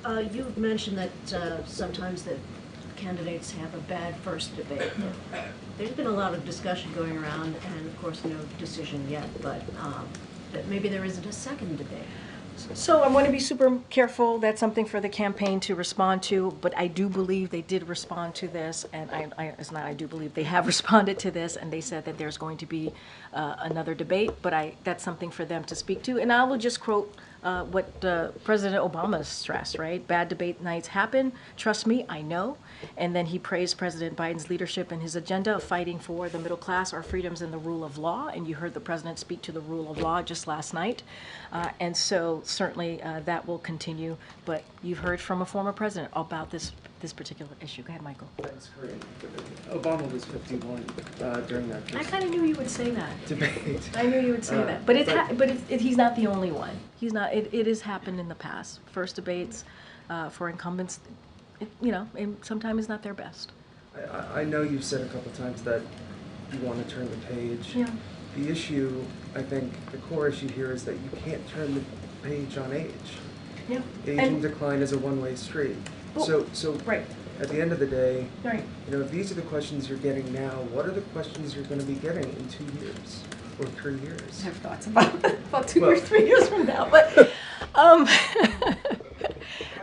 You mentioned that sometimes the candidates have a bad first debate. There's been a lot of discussion going around, and of course, no decision yet, but that maybe there isn't a second debate. So I want to be super careful. That's something for the campaign to respond to, but I do believe they did respond to this, and I do believe they have responded to this, and they said that there's going to be another debate, but that's something for them to speak to. And I will just quote what President Obama stressed, right? Bad debate nights happen. Trust me, I know. And then he praised President Biden's leadership and his agenda of fighting for the middle class, our freedoms, and the rule of law. And you heard the president speak to the rule of law just last night. And so certainly that will continue. But you've heard from a former president about this particular issue. Go ahead, Michael. Thanks, Karine. Obama was 51 during that I kind of knew you would say that. debate. I knew you would say that. But he's not the only one. He's not. It has happened in the past. First debates for incumbents, sometimes is not their best. I know you've said a couple times that you want to turn the page. Yeah. The issue, I think, the core issue here is that you can't turn the page on age. Yeah. Aging decline is a one-way street. Well, So right. at the end of the day, Right. if these are the questions you're getting now, what are the questions you're going to be getting in 2 years or 3 years? I have thoughts about 2 or Well- 3 years from now, but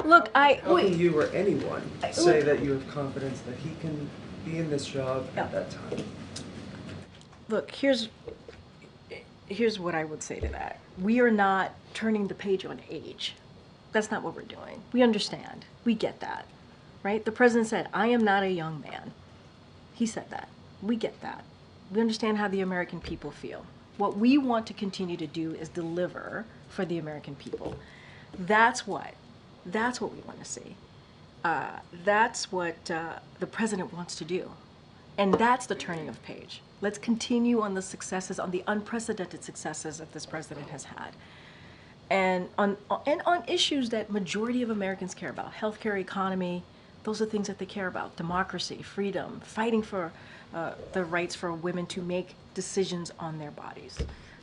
look, How can you or anyone say that you have confidence that he can be in this job Yeah. at that time? Look, here's what I would say to that. We are not turning the page on age. That's not what we're doing. We understand. We get that, right? The president said, "I am not a young man." He said that. We get that. We understand how the American people feel. What we want to continue to do is deliver for the American people. That's what we want to see. That's what the president wants to do. And that's the turning of page. Let's continue on the successes, on the unprecedented successes that this president has had. And on issues that majority of Americans care about, healthcare, economy, those are things that they care about. Democracy, freedom, fighting for the rights for women to make decisions on their bodies.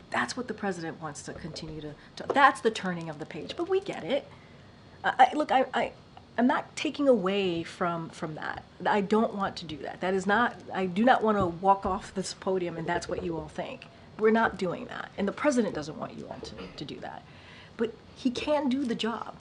That's what the president wants to continue to that's the turning of the page. But we get it. I'm not taking away from that. I don't want to do that. That is not, I do not want to walk off this podium and that's what you all think. We're not doing that. And the president doesn't want you all to do that. But he can do the job.